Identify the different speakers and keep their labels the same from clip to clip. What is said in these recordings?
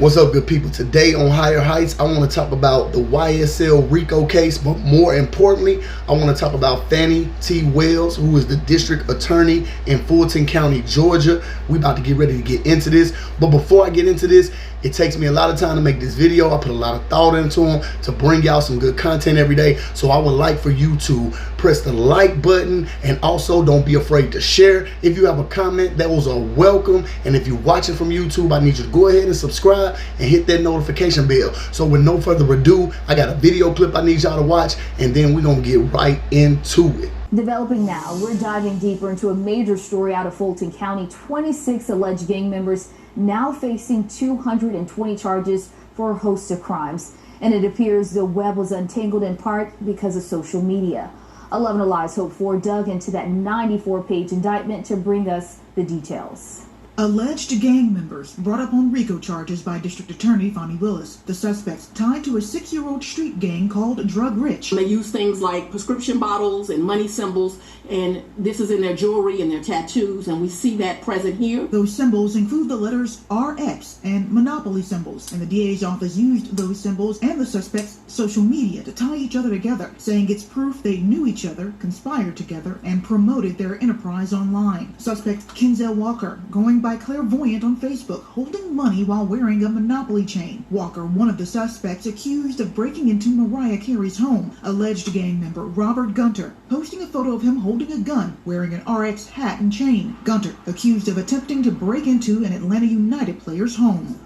Speaker 1: What's up, good people? Today on Higher Heights, I want to talk about the YSL Rico case, but more importantly, I want to talk about Fani T. Wells, who is the district attorney in Fulton County, Georgia. We about to get ready to get into this, but before I get into this, it takes me a lot of time to make this video. I put a lot of thought into them to bring y'all some good content every day. So I would like for you to press the like button, and also don't be afraid to share. If you have a comment, those are welcome. And if you're watching from YouTube, I need you to go ahead and subscribe and hit that notification bell. So with no further ado, I got a video clip I need y'all to watch, and then we're gonna get right into it.
Speaker 2: Developing now, we're diving deeper into a major story out of Fulton County. 26 alleged gang members now facing 220 charges for a host of crimes. And it appears the web was untangled in part because of social media. 11 Alive's Hope 4 dug into that 94-page indictment to bring us the details.
Speaker 3: Alleged gang members brought up on RICO charges by District Attorney Fani Willis. The suspects tied to a 6-year-old street gang called Drug Rich.
Speaker 4: They use things like prescription bottles and money symbols, and this is in their jewelry and their tattoos, and we see that present here.
Speaker 3: Those symbols include the letters RX and Monopoly symbols, and the DA's office used those symbols and the suspects' social media to tie each other together, saying it's proof they knew each other, conspired together, and promoted their enterprise online. Suspect Kenzel Walker, going by Clairvoyant on Facebook, holding money while wearing a Monopoly chain. Walker, one of the suspects accused of breaking into Mariah Carey's home. Alleged gang member Robert Gunter, posting a photo of him holding a gun, wearing an RX hat and chain. Gunter, accused of attempting to break into an Atlanta United player's home.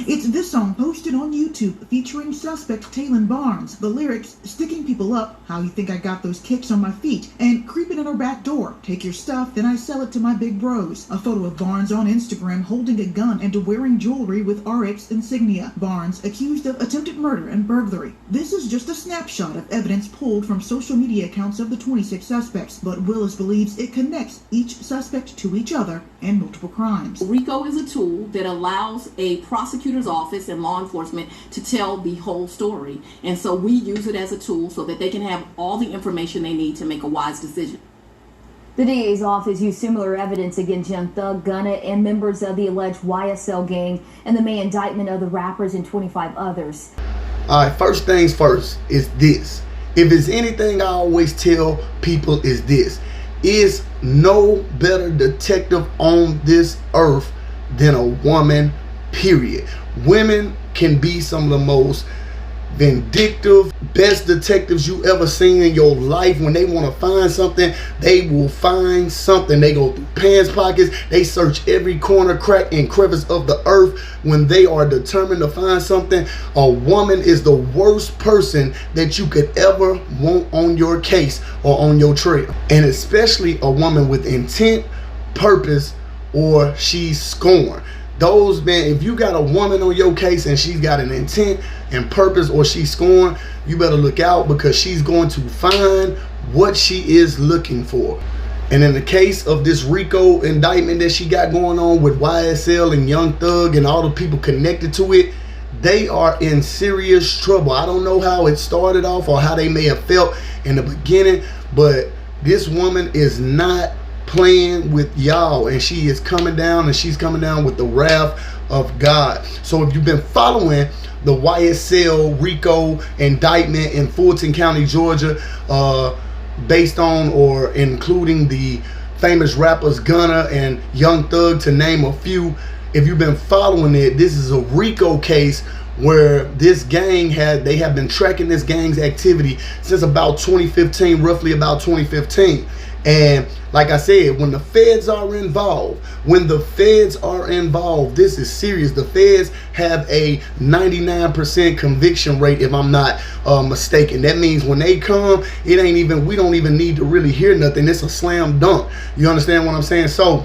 Speaker 3: It's this song posted on YouTube featuring suspect Taylon Barnes. The lyrics, sticking people up, how you think I got those kicks on my feet, and creeping in our back door, take your stuff, then I sell it to my big bros. A photo of Barnes on Instagram holding a gun and wearing jewelry with RX insignia. Barnes accused of attempted murder and burglary. This is just a snapshot of evidence pulled from social media accounts of the 26 suspects, but Willis believes it connects each suspect to each other and multiple crimes.
Speaker 4: RICO is a tool that allows a prosecutor's office and law enforcement to tell the whole story, and so we use it as a tool so that they can have all the information they need to make a wise decision.
Speaker 2: The DA's office used similar evidence against Young Thug, Gunna, and members of the alleged YSL gang in the May indictment of the rappers and 25 others.
Speaker 1: All right, first things first is this. If it's anything I always tell people is this: is no better detective on this earth than a woman, period. Women can be some of the most vindictive, best detectives you ever seen in your life. When they want to find something, they will find something. They go through pants pockets, they search every corner, crack, and crevice of the earth when they are determined to find something. A woman is the worst person that you could ever want on your case or on your trail, and especially a woman with intent, purpose, or she's scorned. Those men, if you got a woman on your case and she's got an intent and purpose, or she's scorned, you better look out, because she's going to find what she is looking for. And in the case of this RICO indictment that she got going on with YSL and Young Thug and all the people connected to it, they are in serious trouble. I don't know how it started off or how they may have felt in the beginning, but this woman is not playing with y'all, and she is coming down, and she's coming down with the wrath of God. So if you've been following the YSL Rico indictment in Fulton County, Georgia, based on or including the famous rappers Gunna and Young Thug, to name a few, if you've been following it, this is a RICO case where this gang they have been tracking this gang's activity since about 2015, roughly about 2015. And like I said, when the feds are involved, this is serious. The feds have a 99% conviction rate, if I'm not mistaken. That means when they come, we don't even need to really hear nothing. It's a slam dunk. You understand what I'm saying? So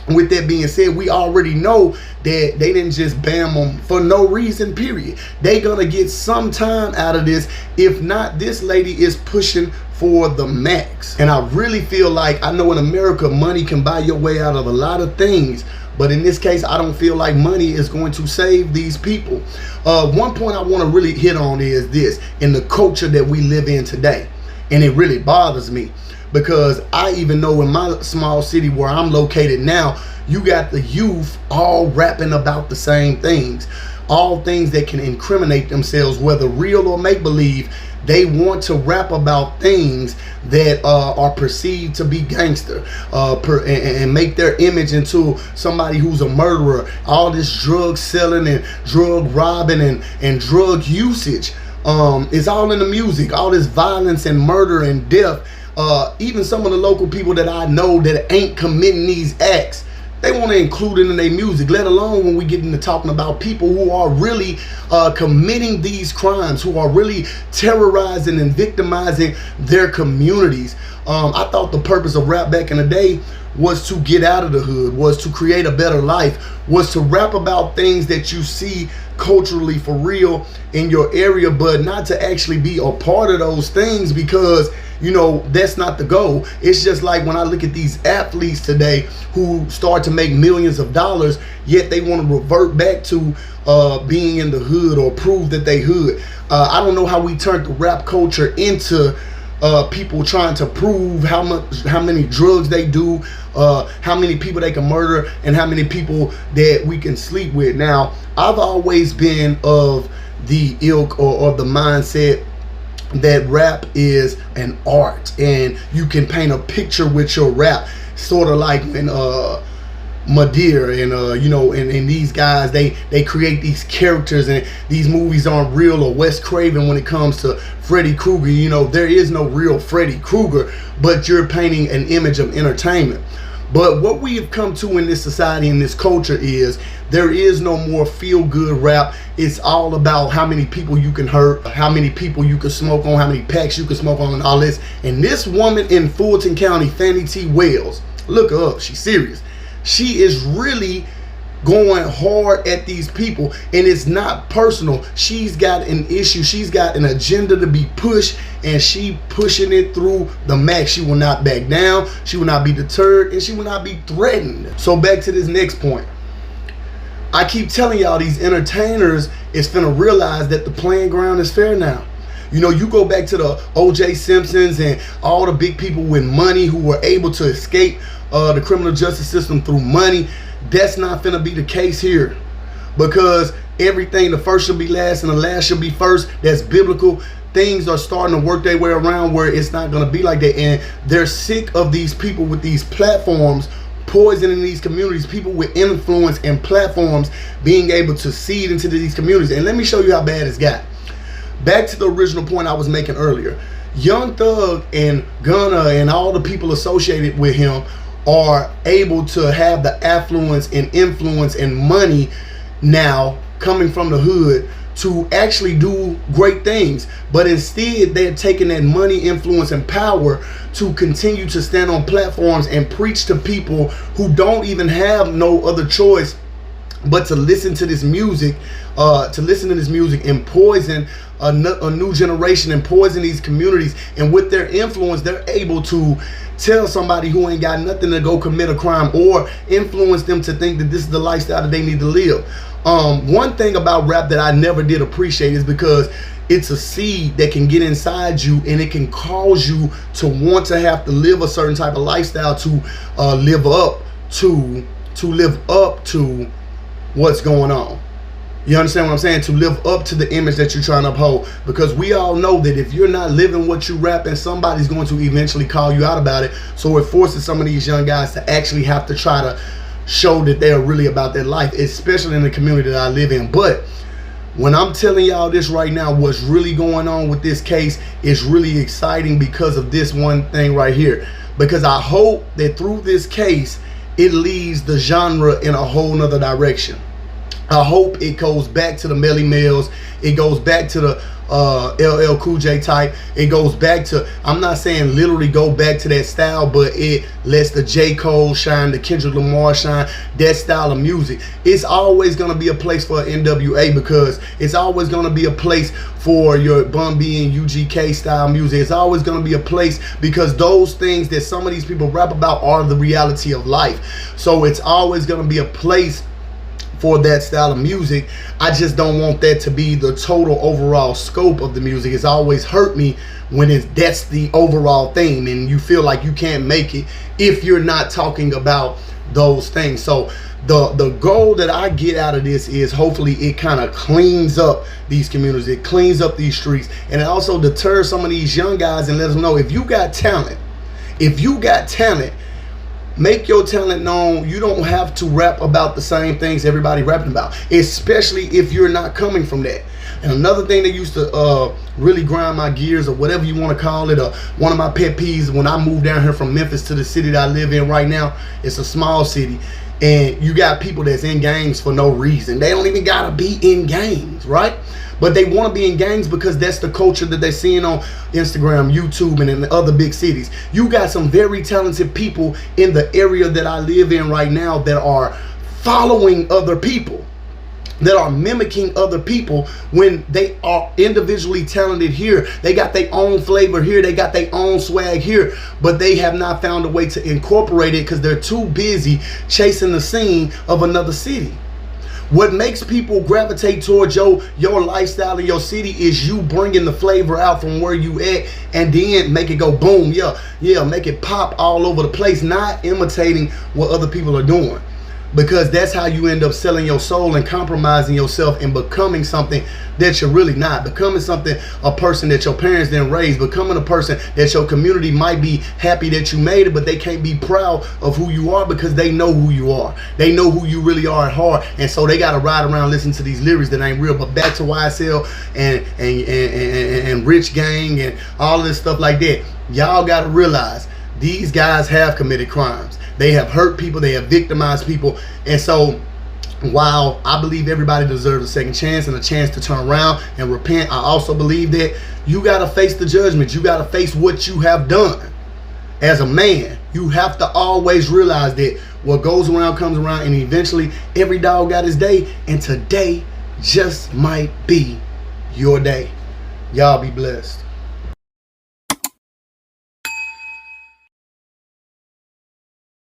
Speaker 1: with that being said, we already know that they didn't just bam them for no reason, period. They gonna get some time out of this. If not, this lady is pushing for the max. And I really feel like, I know in America, money can buy your way out of a lot of things, but in this case, I don't feel like money is going to save these people. One point I want to really hit on is this: in the culture that we live in today, and it really bothers me, because I even know in my small city where I'm located now, you got the youth all rapping about the same things, all things that can incriminate themselves, whether real or make-believe. They want to rap about things that are perceived to be gangster, and make their image into somebody who's a murderer. All this drug selling and drug robbing and drug usage is all in the music. All this violence and murder and death. Even some of the local people that I know that ain't committing these acts, they want to include it in their music, let alone when we get into talking about people who are really committing these crimes, who are really terrorizing and victimizing their communities. I thought the purpose of rap back in the day was to get out of the hood, was to create a better life, was to rap about things that you see culturally for real in your area, but not to actually be a part of those things, because you know that's not the goal. It's just like when I look at these athletes today who start to make millions of dollars, yet they want to revert back to being in the hood or prove that they hood. I don't know how we turned the rap culture into people trying to prove how many drugs they do, how many people they can murder, and how many people that we can sleep with. Now, I've always been of the ilk or the mindset that rap is an art, and you can paint a picture with your rap, sort of like when Madeir and you know, and these guys, they create these characters, and these movies aren't real, or Wes Craven when it comes to Freddy Krueger. You know, there is no real Freddy Krueger, but you're painting an image of entertainment. But what we have come to in this society, in this culture, is there is no more feel-good rap. It's all about how many people you can hurt, how many people you can smoke on, how many packs you can smoke on, and all this. And this woman in Fulton County, Fani T. Wells, look her up, she's serious. She is really going hard at these people, and it's not personal. She's got an issue, she's got an agenda to be pushed, and she pushing it through the max. She will not back down, she will not be deterred, and she will not be threatened. So back to this next point. I keep telling y'all, these entertainers is finna realize that the playing ground is fair now. You know, you go back to the O.J. Simpsons and all the big people with money who were able to escape the criminal justice system through money. That's not finna be the case here, because everything, the first shall be last and the last shall be first. That's biblical. Things are starting to work their way around where it's not gonna be like that, and they're sick of these people with these platforms poisoning these communities, people with influence and platforms being able to seed into these communities. And let me show you how bad it's got. Back to the original point I was making earlier. Young Thug and Gunna and all the people associated with him are able to have the affluence and influence and money now coming from the hood to actually do great things. But instead, they're taking that money, influence, and power to continue to stand on platforms and preach to people who don't even have no other choice but to listen to this music, and poison a new generation and poison these communities. And with their influence, they're able to tell somebody who ain't got nothing to go commit a crime, or influence them to think that this is the lifestyle that they need to live. One thing about rap that I never did appreciate is because it's a seed that can get inside you, and it can cause you to want to have to live a certain type of lifestyle to live up to what's going on. You understand what I'm saying? To live up to the image that you're trying to uphold. Because we all know that if you're not living what you rapping, somebody's going to eventually call you out about it. So it forces some of these young guys to actually have to try to show that they're really about their life, especially in the community that I live in. But when I'm telling y'all this right now, what's really going on with this case is really exciting because of this one thing right here. Because I hope that through this case, it leads the genre in a whole nother direction. I hope it goes back to the Melly Mel's. It goes back to the LL Cool J type. It goes back to, I'm not saying literally go back to that style, but it lets the J. Cole shine, the Kendrick Lamar shine, that style of music. It's always going to be a place for NWA, because it's always going to be a place for your Bun B and UGK style music. It's always going to be a place because those things that some of these people rap about are the reality of life. So it's always going to be a place for that style of music. I just don't want that to be the total overall scope of the music. It's always hurt me when that's the overall thing, and you feel like you can't make it if you're not talking about those things. So the goal that I get out of this is hopefully it kind of cleans up these communities, it cleans up these streets, and it also deters some of these young guys and let them know, if you got talent, make your talent known. You don't have to rap about the same things everybody rapping about, especially if you're not coming from that. And another thing that used to really grind my gears, or whatever you want to call it, one of my pet peeves when I moved down here from Memphis to the city that I live in right now, it's a small city, and you got people that's in gangs for no reason. They don't even gotta be in gangs, right? But they want to be in gangs because that's the culture that they're seeing on Instagram, YouTube, and in the other big cities. You got some very talented people in the area that I live in right now that are following other people, that are mimicking other people when they are individually talented here. They got their own flavor here, they got their own swag here, but they have not found a way to incorporate it because they're too busy chasing the scene of another city. What makes people gravitate towards your lifestyle in your city is you bringing the flavor out from where you at, and then make it go boom, yeah, make it pop all over the place, not imitating what other people are doing. Because that's how you end up selling your soul and compromising yourself and becoming something that you're really not. Becoming something, a person that your parents didn't raise. Becoming a person that your community might be happy that you made it, but they can't be proud of who you are because they know who you are. They know who you really are at heart. And so they got to ride around listening to these lyrics that ain't real. But back to YSL and Rich Gang and all this stuff like that. Y'all got to realize these guys have committed crimes. They have hurt people, they have victimized people. And so while I believe everybody deserves a second chance and a chance to turn around and repent, I also believe that you got to face the judgment. You got to face what you have done. As a man, you have to always realize that what goes around comes around, and eventually every dog got his day, and today just might be your day. Y'all be blessed.